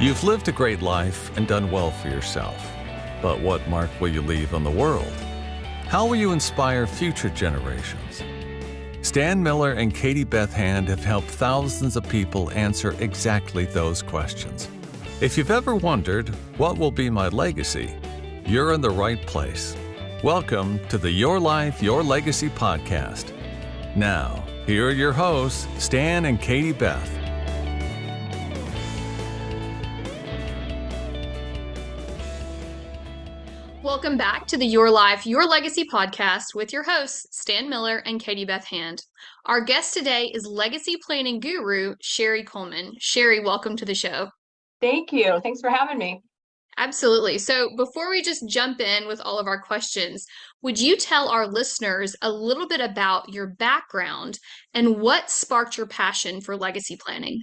You've lived a great life and done well for yourself. But what mark will you leave on the world? How will you inspire future generations? Stan Miller and Katie Beth Hand have helped thousands of people answer exactly those questions. If you've ever wondered, what will be my legacy? You're in the right place. Welcome to the Your Life, Your Legacy podcast. Now, here are your hosts, Stan and Katie Beth. Welcome back to the Your Life, Your Legacy podcast with your hosts, Stan Miller and Katie Beth Hand. Our guest today is legacy planning guru, Sheri Kohlmann. Sheri, welcome to the show. Thank you. Thanks for having me. Absolutely. So before we just jump in with all of our questions, would you tell our listeners a little bit about your background and what sparked your passion for legacy planning?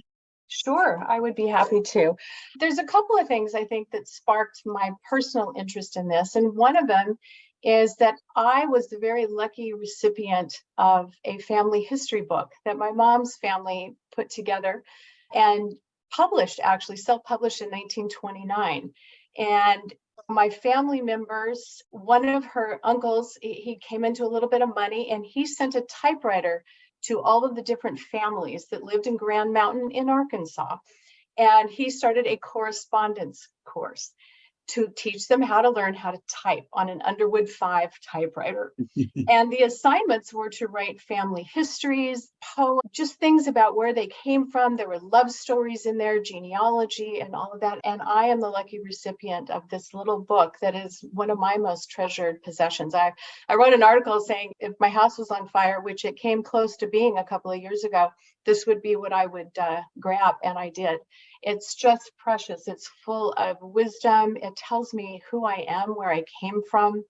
Sure, I would be happy to. There's a couple of things I think that sparked my personal interest in this. And one of them is that I was the very lucky recipient of a family history book that my mom's family put together and published, actually self-published in 1929. And my family members, one of her uncles, he came into a little bit of money and he sent a typewriter to all of the different families that lived in Grand Mountain in Arkansas. And he started a correspondence course to teach them how to learn how to type on an Underwood 5 typewriter. And the assignments were to write family histories, poems, just things about where they came from. There were love stories in there, genealogy, and all of that. And I am the lucky recipient of this little book that is one of my most treasured possessions. I wrote an article saying if my house was on fire, which it came close to being a couple of years ago, this would be what I would grab, and I did. It's just precious. It's full of wisdom. It tells me who I am, where I came from,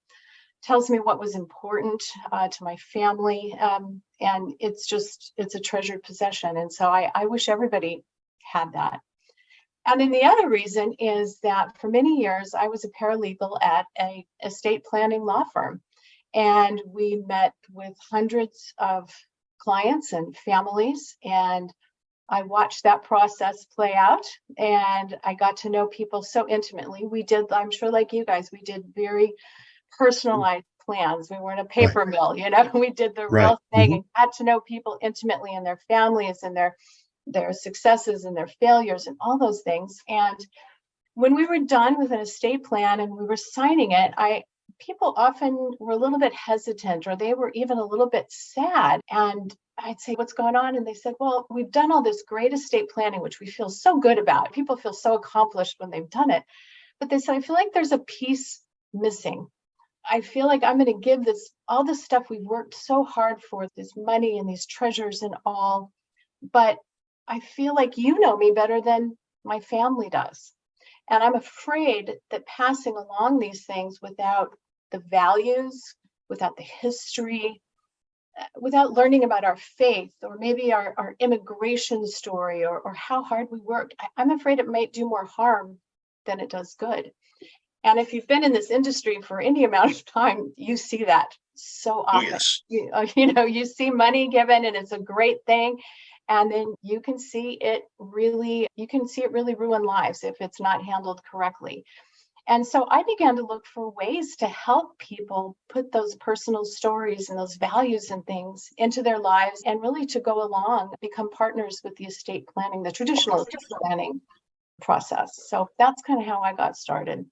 tells me what was important to my family. And it's a treasured possession. And so I wish everybody had that. And then the other reason is that for many years, I was a paralegal at an estate planning law firm. And we met with hundreds of clients and families, and I watched that process play out, and I got to know people so intimately. We did, I'm sure like you guys, we did very personalized plans. We weren't a paper mill, we did the real thing and got to know people intimately and their families and their successes and their failures and all those things. And when we were done with an estate plan and we were signing it, people often were a little bit hesitant, or they were even a little bit sad. And I'd say, what's going on? And they said, well, we've done all this great estate planning, which we feel so good about. People feel so accomplished when they've done it. But they said, I feel like there's a piece missing. I feel like I'm going to give all this stuff we've worked so hard for, this money and these treasures and all. But I feel like you know me better than my family does. And I'm afraid that passing along these things without the values, without the history, without learning about our faith, or maybe our immigration story, or how hard we worked, I'm afraid it might do more harm than it does good. And if you've been in this industry for any amount of time, you see that so often. Oh, yes. You see money given and it's a great thing. And then you can see it really ruin lives if it's not handled correctly. And so I began to look for ways to help people put those personal stories and those values and things into their lives, and really to go along, become partners with the estate planning, the traditional estate planning process. So that's kind of how I got started.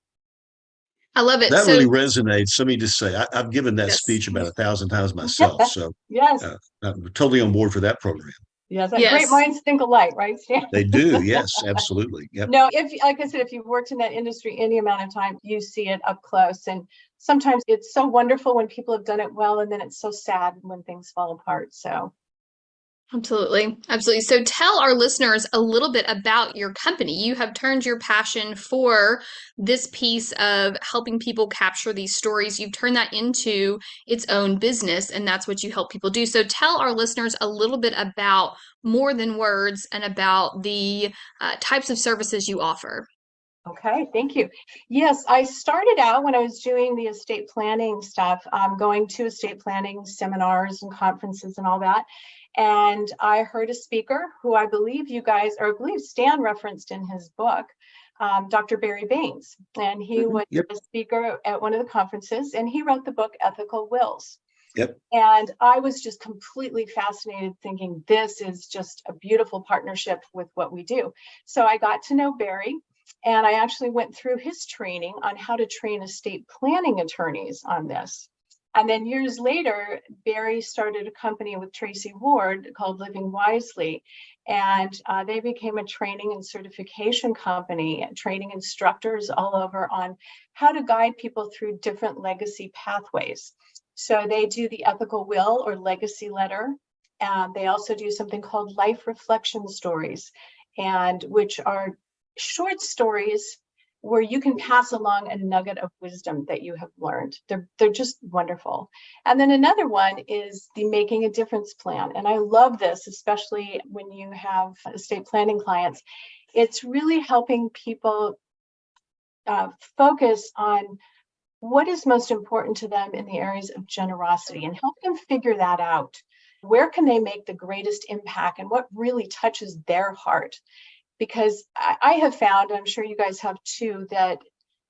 I love it. That really resonates. Let me just say, I've given that speech about 1,000 times myself. So yes, I'm totally on board for that program. Yes, great minds think alike, right, Stan? They do. Yes, absolutely. Yep. No, like I said, if you've worked in that industry any amount of time, you see it up close. And sometimes it's so wonderful when people have done it well, and then it's so sad when things fall apart. So. Absolutely. Absolutely. So tell our listeners a little bit about your company. You have turned your passion for this piece of helping people capture these stories. You've turned that into its own business, and that's what you help people do. So tell our listeners a little bit about More Than Words and about the types of services you offer. Okay, thank you. Yes, I started out when I was doing the estate planning stuff, going to estate planning seminars and conferences and all that. And I heard a speaker who I believe Stan referenced in his book, Dr. Barry Baines, and he was a speaker at one of the conferences, and he wrote the book Ethical Wills. Yep. And I was just completely fascinated, thinking this is just a beautiful partnership with what we do. So I got to know Barry, and I actually went through his training on how to train estate planning attorneys on this. And then years later, Barry started a company with Tracy Ward called Living Wisely. And they became a training and certification company, training instructors all over on how to guide people through different legacy pathways. So they do the ethical will or legacy letter. They also do something called life reflection stories, and which are short stories where you can pass along a nugget of wisdom that you have learned. They're just wonderful. And then another one is the Making a Difference plan. And I love this, especially when you have estate planning clients. It's really helping people focus on what is most important to them in the areas of generosity and help them figure that out. Where can they make the greatest impact and what really touches their heart? Because I have found, I'm sure you guys have too, that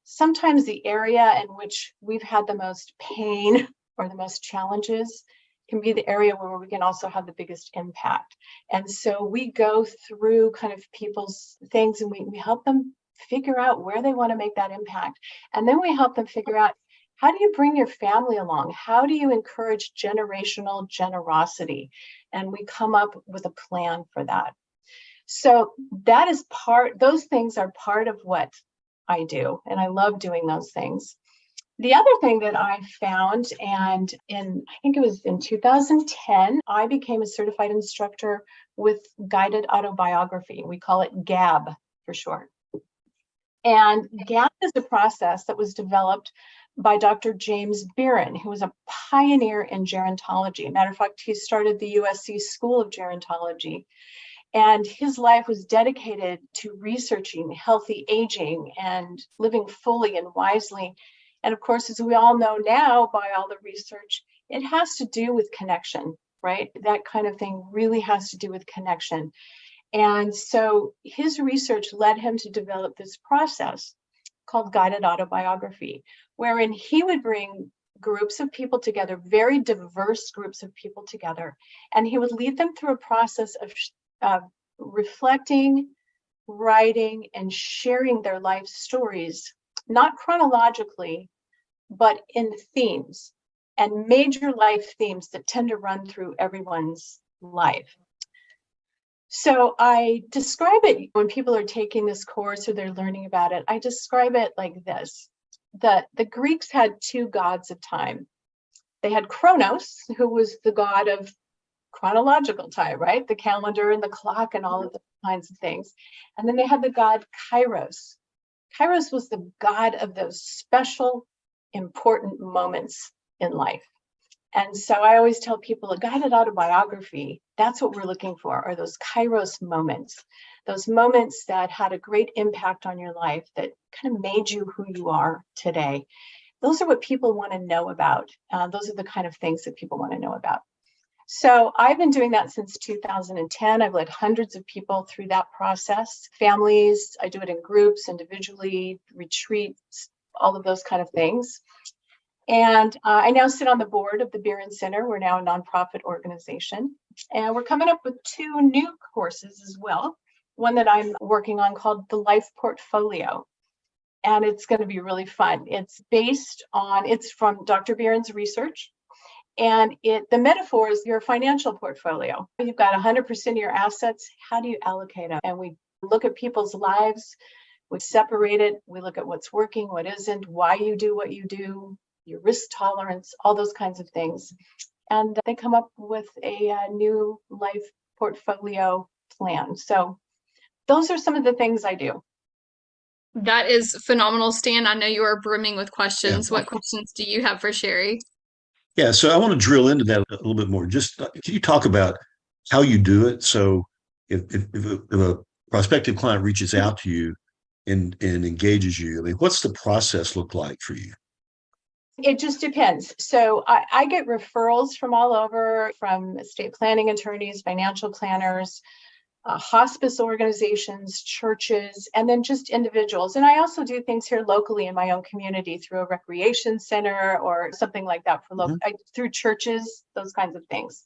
sometimes the area in which we've had the most pain or the most challenges can be the area where we can also have the biggest impact. And so we go through kind of people's things and we help them figure out where they want to make that impact. And then we help them figure out, how do you bring your family along? How do you encourage generational generosity? And we come up with a plan for that. So that is those things are part of what I do. And I love doing those things. The other thing that I found, and I think it was in 2010, I became a certified instructor with guided autobiography. We call it GAB for short. And GAB is a process that was developed by Dr. James Beeren, who was a pioneer in gerontology. Matter of fact, he started the USC School of Gerontology. And his life was dedicated to researching healthy aging and living fully and wisely. And of course, as we all know now by all the research, it has to do with connection, right? That kind of thing really has to do with connection. And so his research led him to develop this process called guided autobiography, wherein he would bring groups of people together, very diverse groups of people together, and he would lead them through a process of reflecting, writing, and sharing their life stories, not chronologically, but in themes and major life themes that tend to run through everyone's life. So I describe it when people are taking this course or they're learning about it, I describe it like this. The Greeks had two gods of time. They had Kronos, who was the god of chronological time, right? The calendar and the clock and all of those kinds of things. And then they had the god Kairos. Kairos was the god of those special, important moments in life. And so I always tell people a guided autobiography, that's what we're looking for, are those Kairos moments, those moments that had a great impact on your life, that kind of made you who you are today. Those are what people want to know about. Those are the kind of things that people want to know about. So I've been doing that since 2010. I've led hundreds of people through that process, families. I do it in groups, individually, retreats, all of those kind of things. And I now sit on the board of the Beeren Center. We're now a nonprofit organization. And we're coming up with two new courses as well. One that I'm working on called the Life Portfolio. And it's going to be really fun. It's from Dr. Beeren's research. And the metaphor is your financial portfolio. You've got 100% of your assets. How do you allocate them? And we look at people's lives. We separate it. We look at what's working, what isn't, why you do what you do, your risk tolerance, all those kinds of things. And they come up with a new life portfolio plan. So those are some of the things I do. That is phenomenal, Stan. I know you are brimming with questions. Yeah. What questions do you have for Sheri? Yeah, so I want to drill into that a little bit more. Just can you talk about how you do it? So if a prospective client reaches out to you and engages you, I mean, what's the process look like for you? It just depends. So I get referrals from all over, from estate planning attorneys, financial planners, hospice organizations, churches, and then just individuals. And I also do things here locally in my own community through a recreation center or something like that for local, through churches, those kinds of things.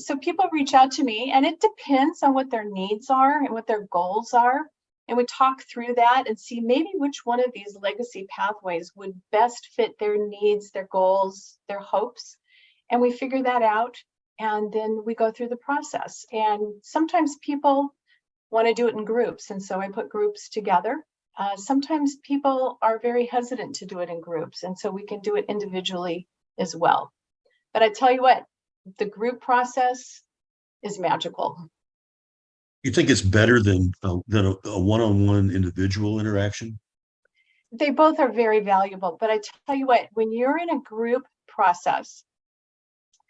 So people reach out to me, and it depends on what their needs are and what their goals are. And we talk through that and see maybe which one of these legacy pathways would best fit their needs, their goals, their hopes. And we figure that out. And then we go through the process. And sometimes people want to do it in groups. And so I put groups together. Sometimes people are very hesitant to do it in groups. And so we can do it individually as well. But I tell you what, the group process is magical. You think it's better than a one-on-one individual interaction? They both are very valuable. But I tell you what, when you're in a group process,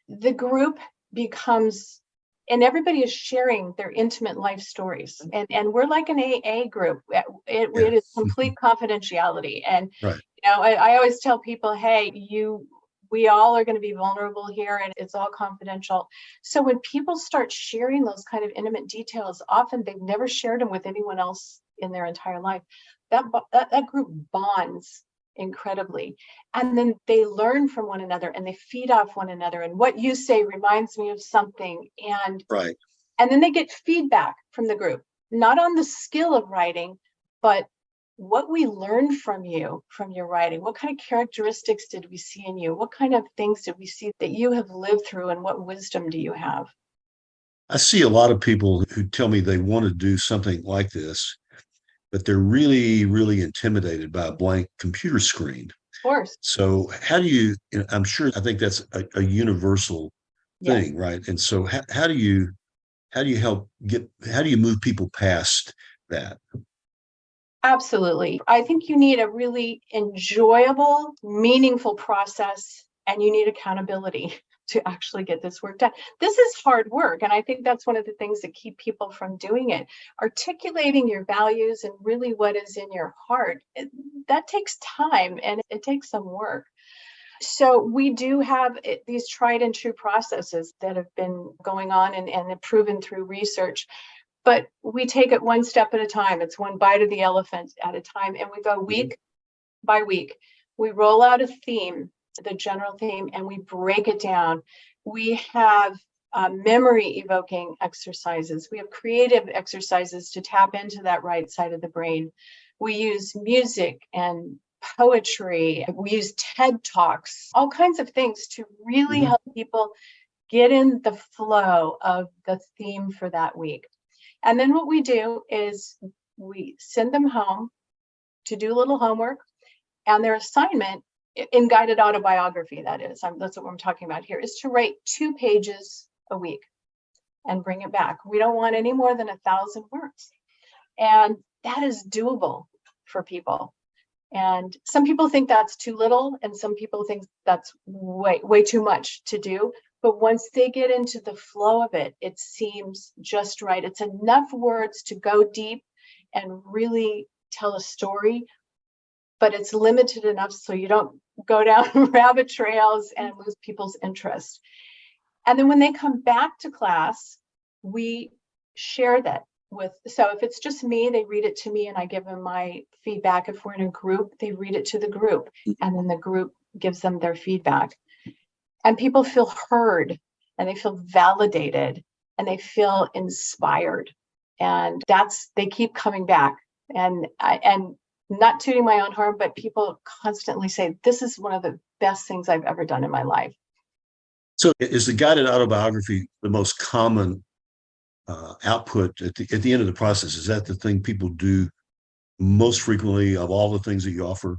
the group becomes, and everybody is sharing their intimate life stories. And we're like an AA group. It is complete confidentiality. And, right. I always tell people, hey, we all are going to be vulnerable here, and it's all confidential. So when people start sharing those kind of intimate details, often they've never shared them with anyone else in their entire life. That group bonds incredibly, and then they learn from one another and they feed off one another. And what you say reminds me of something, and right. And then they get feedback from the group, not on the skill of writing, but what we learned from you, from your writing. What kind of characteristics did we see in you? What kind of things did we see that you have lived through, and what wisdom do you have? I see a lot of people who tell me they want to do something like this, but they're really, really intimidated by a blank computer screen. Of course. So how do you, I'm sure, I think that's a universal thing, right? And so how do you move people past that? Absolutely. I think you need a really enjoyable, meaningful process, and you need accountability to actually get this work done. This is hard work, and I think that's one of the things that keep people from doing it. Articulating your values and really what is in your heart, that takes time, and it takes some work. So we do have these tried and true processes that have been going on and proven through research. But we take it one step at a time. It's one bite of the elephant at a time. And we go week by week. We roll out a theme, the general theme, and we break it down. We have memory evoking exercises. We have creative exercises to tap into that right side of the brain. We use music and poetry. We use TED Talks, all kinds of things to really help people get in the flow of the theme for that week. And then what we do is we send them home to do a little homework, and their assignment in guided autobiography, that's what I'm talking about here, is to write 2 pages a week and bring it back. We don't want any more than 1,000 words. And that is doable for people. And some people think that's too little, and some people think that's way too much to do. But once they get into the flow of it, it seems just right. It's enough words to go deep and really tell a story, but it's limited enough so you don't go down rabbit trails and lose people's interest. And then when they come back to class, we share that so if it's just me, they read it to me and I give them my feedback. If we're in a group, they read it to the group, and then the group gives them their feedback. And people feel heard, and they feel validated, and they feel inspired. And they keep coming back. And not tooting my own horn, but people constantly say, this is one of the best things I've ever done in my life. So is the guided autobiography the most common output at the end of the process? Is that the thing people do most frequently of all the things that you offer?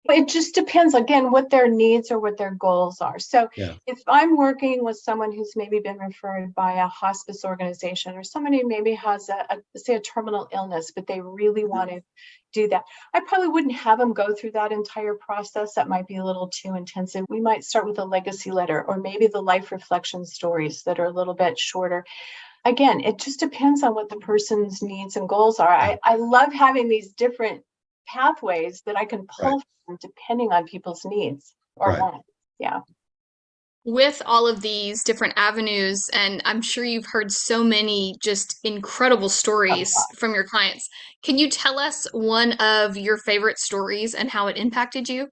It just depends, again, what their needs or what their goals are. So if I'm working with someone who's maybe been referred by a hospice organization, or somebody who maybe has a terminal illness, but they really want to do that, I probably wouldn't have them go through that entire process. That might be a little too intensive. We might start with a legacy letter, or maybe the life reflection stories that are a little bit shorter. Again, it just depends on what the person's needs and goals are. I love having these different pathways that I can pull from depending on people's needs or wants. Yeah. With all of these different avenues, and I'm sure you've heard so many just incredible stories from your clients, can you tell us one of your favorite stories and how it impacted you?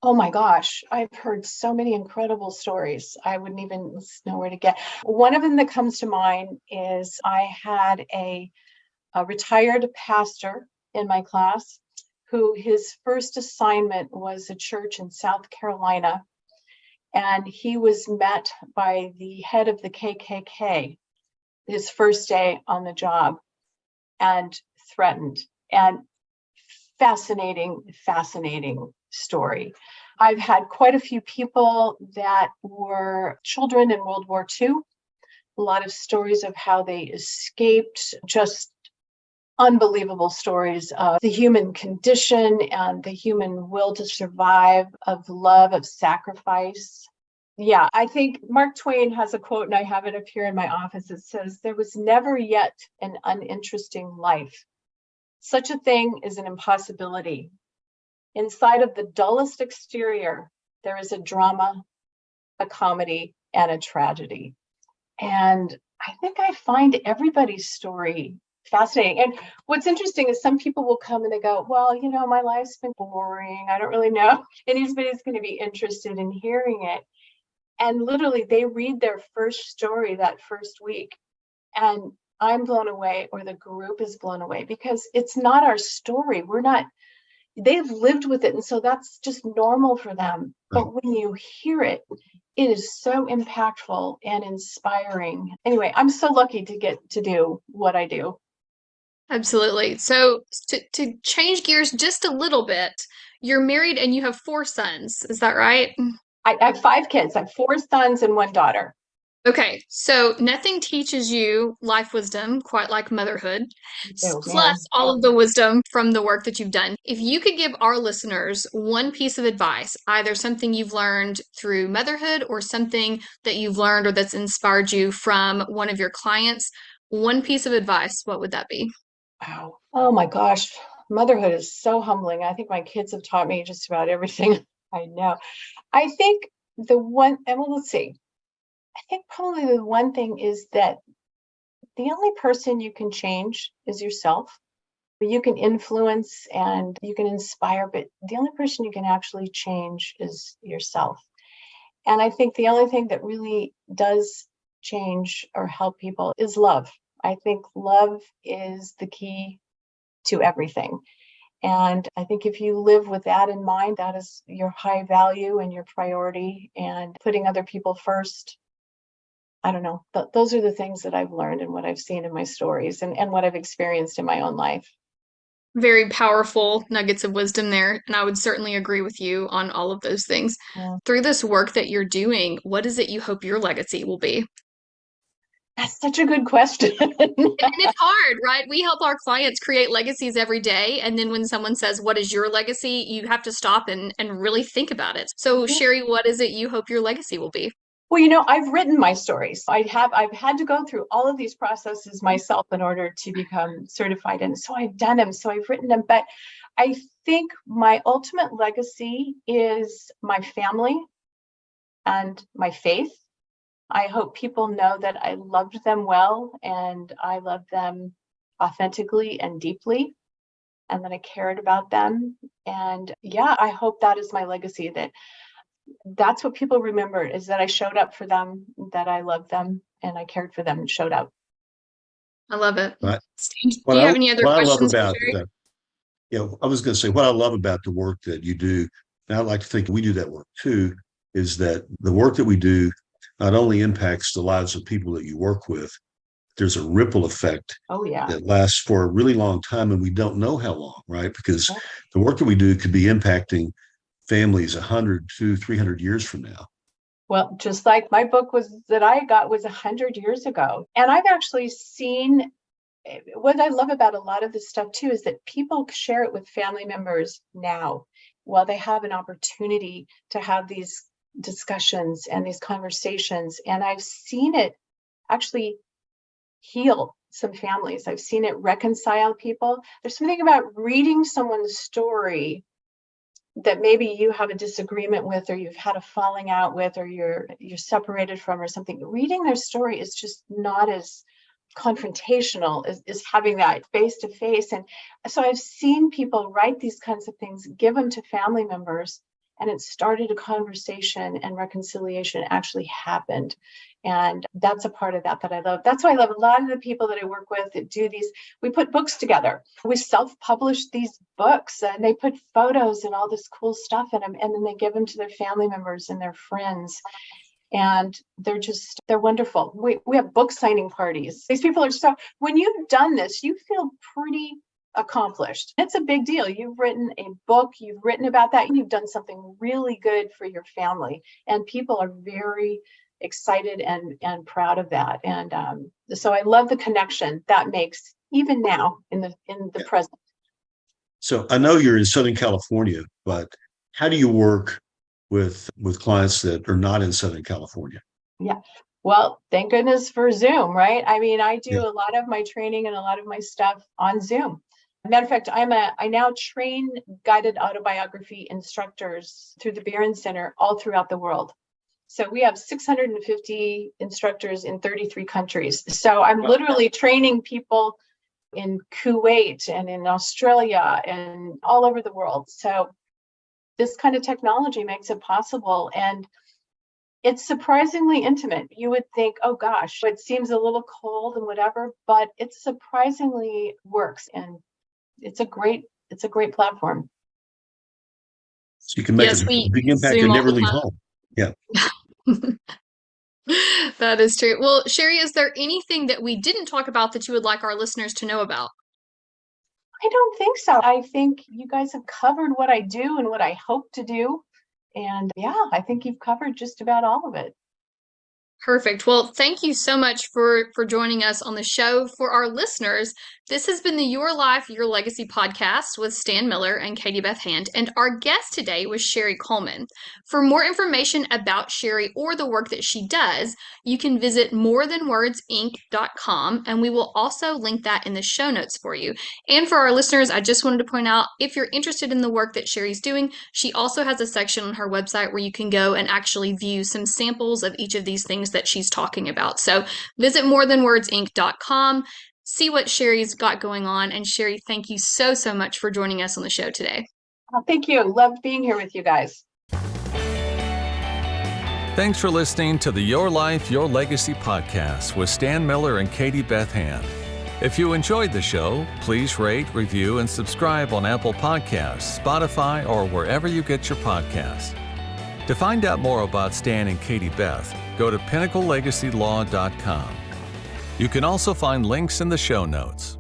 Oh my gosh, I've heard so many incredible stories. I wouldn't even know where to get. One of them that comes to mind is I had a retired pastor in my class who his first assignment was a church in South Carolina. And he was met by the head of the KKK his first day on the job and threatened. And fascinating story. I've had quite a few people that were children in World War II, a lot of stories of how they escaped, just unbelievable stories of the human condition and the human will to survive, of love, of sacrifice. Yeah, I think Mark Twain has a quote, and I have it up here in my office. It says, "There was never yet an uninteresting life. Such a thing is an impossibility. Inside of the dullest exterior, there is a drama, a comedy, and a tragedy." And I think I find everybody's story fascinating. And what's interesting is some people will come and they go, well, my life's been boring. I don't really know anybody's going to be interested in hearing it. And literally, they read their first story that first week. And I'm blown away, or the group is blown away, because it's not our story. They've lived with it. And so that's just normal for them. Right. But when you hear it, it is so impactful and inspiring. Anyway, I'm so lucky to get to do what I do. Absolutely. So to change gears just a little bit, you're married and you have 4 sons. Is that right? I have 5 kids. I have 4 sons and 1 daughter. Okay, so nothing teaches you life wisdom quite like motherhood, Oh, plus man. all of the wisdom from the work that you've done. If you could give our listeners one piece of advice, either something you've learned through motherhood or something that you've learned or that's inspired you from one of your clients, one piece of advice, what would that be? Wow. Oh my gosh. Motherhood is so humbling. I think my kids have taught me just about everything I know. I think let's see. I think probably the one thing is that the only person you can change is yourself. You can influence and you can inspire, but the only person you can actually change is yourself. And I think the only thing that really does change or help people is love. I think love is the key to everything. And I think if you live with that in mind, that is your high value and your priority, and putting other people first. I don't know. Those are the things that I've learned and what I've seen in my stories and what I've experienced in my own life. Very powerful nuggets of wisdom there, and I would certainly agree with you on all of those things. Yeah. Through this work that you're doing, what is it you hope your legacy will be? That's such a good question. And it's hard, right? We help our clients create legacies every day. And then when someone says, what is your legacy? You have to stop and really think about it. So, Sheri, what is it you hope your legacy will be? Well, I've written my stories. I've had to go through all of these processes myself in order to become certified. And so I've done them. So I've written them. But I think my ultimate legacy is my family and my faith. I hope people know that I loved them well and I loved them authentically and deeply, and that I cared about them. And yeah, I hope that is my legacy, that's what people remember, is that I showed up for them, that I loved them, and I cared for them and showed up. I love it. Right. Steve, do What you I have any other what I love questions for about Sheri? I was going to say what I love about the work that you do, and I like to think we do that work too, is that the work that we do not only impacts the lives of people that you work with, there's a ripple effect Oh, yeah. that lasts for a really long time, and we don't know how long, right? Because the work that we do could be impacting families 100 to 300 years from now. Well, just like my book that I got was 100 years ago. And I've actually seen, what I love about a lot of this stuff too is that people share it with family members now, while they have an opportunity to have these discussions and these conversations. And I've seen it actually heal some families. I've seen it reconcile people. There's something about reading someone's story that maybe you have a disagreement with, or you've had a falling out with, or you're separated from, or something, reading their story is just not as confrontational as having that face to face. And so I've seen people write these kinds of things, give them to family members, and it started a conversation, and reconciliation actually happened. And that's a part of that I love. That's why I love a lot of the people that I work with that do these. We put books together. We self-publish these books, and they put photos and all this cool stuff in them, and then they give them to their family members and their friends. And they're wonderful. We have book signing parties. These people are when you've done this, you feel pretty accomplished. It's a big deal. You've written a book, you've written about that, and you've done something really good for your family. And people are very excited and proud of that. And so I love the connection that makes even now in the present. So I know you're in Southern California, but how do you work with clients that are not in Southern California? Yeah. Well, thank goodness for Zoom, right? I mean, I do a lot of my training and a lot of my stuff on Zoom. Matter of fact, I now train guided autobiography instructors through the Barron Center all throughout the world. So we have 650 instructors in 33 countries. So I'm literally training people in Kuwait and in Australia and all over the world. So this kind of technology makes it possible. And it's surprisingly intimate. You would think, oh gosh, it seems a little cold and whatever, but it surprisingly works. And it's a great platform. So you can make a big impact and never leave home. Yeah. That is true. Well, Sheri, is there anything that we didn't talk about that you would like our listeners to know about? I don't think so. I think you guys have covered what I do and what I hope to do. And I think you've covered just about all of it. Perfect. Well, thank you so much for joining us on the show. For our listeners, this has been the Your Life, Your Legacy podcast with Stan Miller and Katie Beth Hand, and our guest today was Sheri Kohlmann. For more information about Sheri or the work that she does, you can visit morethanwordsinc.com, and we will also link that in the show notes for you. And for our listeners, I just wanted to point out, if you're interested in the work that Sheri's doing, she also has a section on her website where you can go and actually view some samples of each of these things that she's talking about. So visit morethanwordsinc.com, see what Sheri's got going on. And Sheri, thank you so much for joining us on the show today. Well, thank you. Loved being here with you guys. Thanks for listening to the Your Life, Your Legacy podcast with Stan Miller and Katie Beth Hand. If you enjoyed the show, please rate, review, and subscribe on Apple Podcasts, Spotify, or wherever you get your podcasts. To find out more about Stan and Katie Beth, go to pinnaclelegacylaw.com. You can also find links in the show notes.